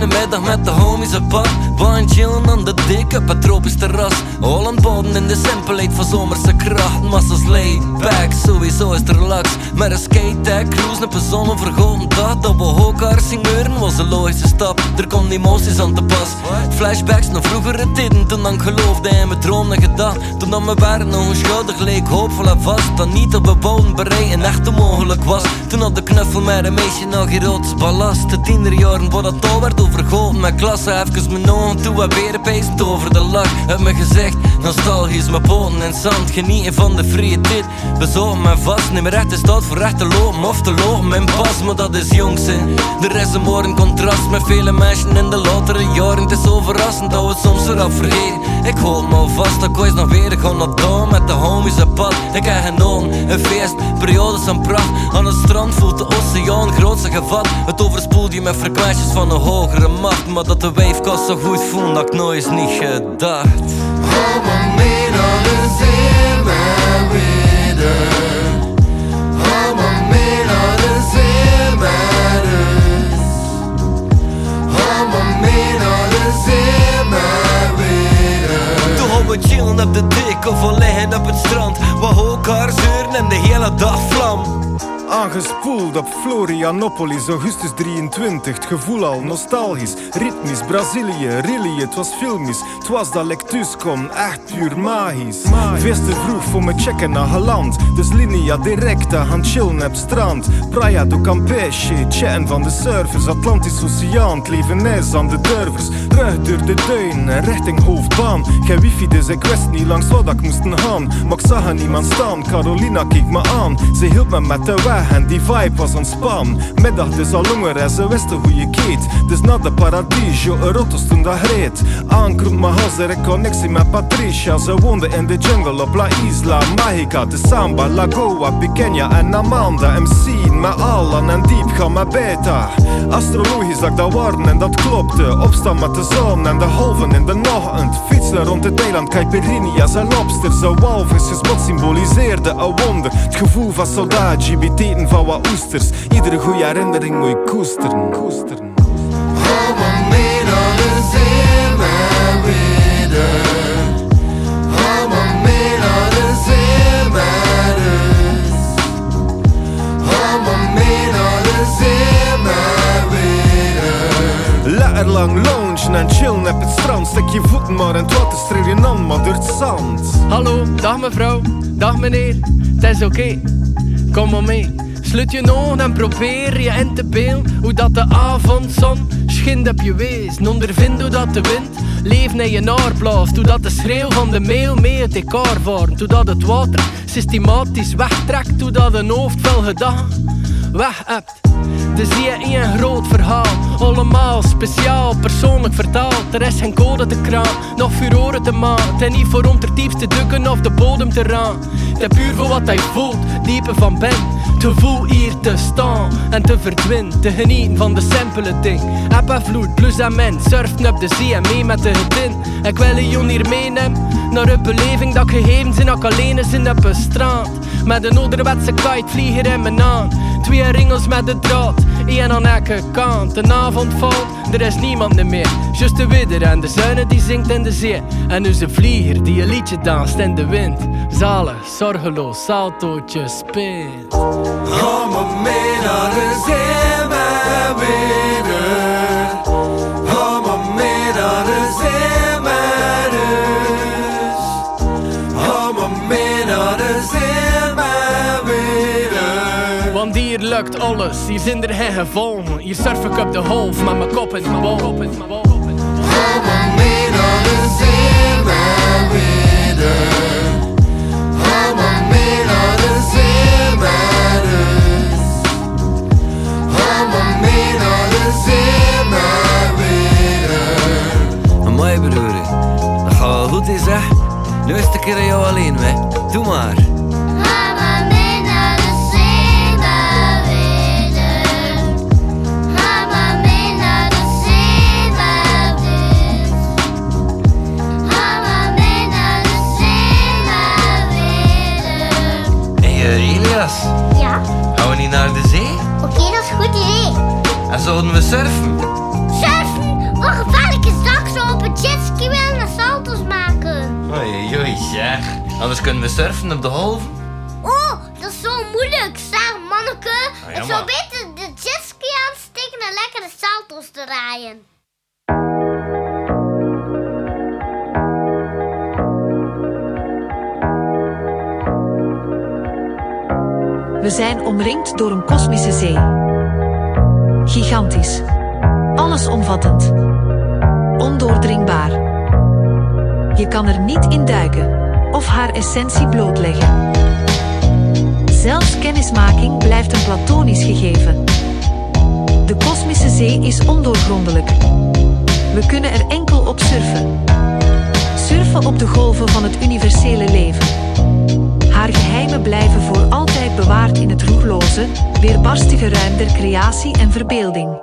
fijne middag met de homies op pad. Wine chillen aan de dik op het tropisch terras. Holland bodem in de simpelheid van zomerse kracht. Massas laid back, sowieso is het relax. Met een skate cruise op een zonovergoten dag. Dat we elkaar singeuren was een logische stap. Er komt emoties aan te pas. Flashbacks naar vroegere tijden, toen ik geloofde in mijn droom en gedacht. Toen dat mijn waarde nog onschuldig leek, hoopvol en vast. Dat niet op bebouwden bereid en echt onmogelijk was. Toen had de knuffel met een meisje nog erotisch ballast. De tienerjaren waar dat al werd overgoten met klassen. Even mijn ogen toe en weer pijzend over de lach. Uit mijn gezicht, nostalgisch mijn poten in zand. Genieten van de vrije tijd, bezogen me vast. Niet meer recht is dat voor recht te lopen of te lopen in pas. Maar dat is jong zijn, er is een morgen contrast. Met vele mensen in de latere jaren. Het is overrassend dat we het soms eraf vergeten. Ik houd me al vast, dat ik ooit nog weer gewoon op down met de homies op pad. Ik heb genoten, een feest, periodes aan pracht. Aan het strand voelt de oceaan grootste gevat. Het overspoelt je met frequenties van een hogere macht. Maar dat de wavekast zo goed voelt, dat ik nooit niet gedacht. Hou me mee naar de zee, mijn weder. Hou me mee naar de zee, mijn rust. Hou me mee naar de zee, mijn weder. Toen gaan we chillen op de dik of we liggen op het strand. We elkaar zeuren en de hele dag vlam. Aangespoeld op Florianopolis, augustus 23. Het gevoel al nostalgisch, ritmisch, Brazilië, Rillië, het was filmisch. Het was dat ik thuis kom, echt puur magisch. Veel te vroeg voor me checken naar geland. Dus linea directa, gaan chillen op het strand. Praia do Campeche, chatten van de surfers. Atlantisch Oceaan, het leven is aan de durvers. Terug door de duinen, richting hoofdbaan. Geen wifi, dus ik wist niet langs wat ik moest gaan. Maar ik zag er niemand staan, Carolina keek me aan. Ze hielp me met de weg en die vibe was ontspan. Middag dus al langer en ze wisten hoe je keet. Dus naar de Paradiso, Rotos toen dat reed. Aankroep mijn hals, er een connectie met Patricia. Ze woonde in de jungle op La Isla Magica. De Samba, Lagoa, Pequeña en Amanda. MC met Alan en Diep gaan met Beta. Astrologisch dat ik dat waren en dat klopte. Opstaan met de zon en de halven in de nacht. Fietsen rond het eiland, caipirinhas en lobsters. Een walvisjesbot symboliseerde een wonder. Het gevoel van soldaatje, eten van wat oesters. Iedere goede herinnering moet je koesteren. Hou me mee naar de zee, mijn weder. Hou me mee naar de zee, mijn rust. Hou me mee naar de zee, mijn weder. Lekker lang loungen en chillen op het strand. Stek je voeten maar in het water, streel je aan maar door het zand. Hallo, dag mevrouw, dag meneer, het is oké. Kom maar mee. Sluit je ogen en probeer je in te beelden hoe dat de avondzon schint op je wezen. Ondervind hoe dat de wind leven in je naar blaast. Hoe dat de schreeuw van de meel mee het decor vormt. Hoe dat het water systematisch wegtrekt. Hoe dat een hoofd veel gedachten weg hebt. Dus zie je in een groot verhaal. Allemaal speciaal, persoonlijk vertaald. Er is geen code te kraan, nog furoren te maken. En niet voor om ter diepste dukken of de bodem te raan. Het is puur voor wat hij voelt, diepe van ben. Te voel hier te staan en te verdwijnen. Te genieten van de simpele ding. App en vloed, plus en men. Surfen op de zee en mee met de gedin. Ik wil je hier meenemen naar een beleving dat gegeven zijn. Dat ik alleen is in op een strand. Met een ouderwetse kitevlieger in mijn aan. 2 ringels met de draad, 1 aan elke kant. De avond valt, er is niemand meer. Just de widder en de zuinen die zingt in de zee. En onze vlieger die een liedje danst in de wind. Zalig, zorgeloos, saltootje speelt. Hou me mee naar de zee, mijn weder. Hou me mee naar de zee, mijn rust. Hou me mee naar de zee, mijn weder. Want hier lukt alles, hier zijn er geen gevolgen. Hier surf ik op de golf met mijn kop in mijn bol. Hou me mee naar de zee, mijn weder. Hou me mee naar de zee, mijn rust. Hou me mee naar de zee, mijn weder. Amai broer, dat gaat wel goed is hè. Nu is het een keer aan jou alleen hè. Doe maar. Elias, Ja? gaan we niet naar de zee? Oké, dat is een goed idee. En zouden we surfen? Surfen? jetski wel naar salto's maken. Oei, oei, zeg. Anders kunnen we surfen op de golven. Oh, dat is zo moeilijk. Zeg, manneke. ja, Ik zou beter de jetski aansteken en lekker de salto's te draaien. We zijn omringd door een kosmische zee. Gigantisch. Allesomvattend. Ondoordringbaar. Je kan er niet in duiken of haar essentie blootleggen. Zelfs kennismaking blijft een platonisch gegeven. De kosmische zee is ondoorgrondelijk. We kunnen er enkel op surfen. Surfen op de golven van het universele leven. Haar geheimen blijven voor altijd bewaard in het roerloze, weerbarstige ruim der creatie en verbeelding.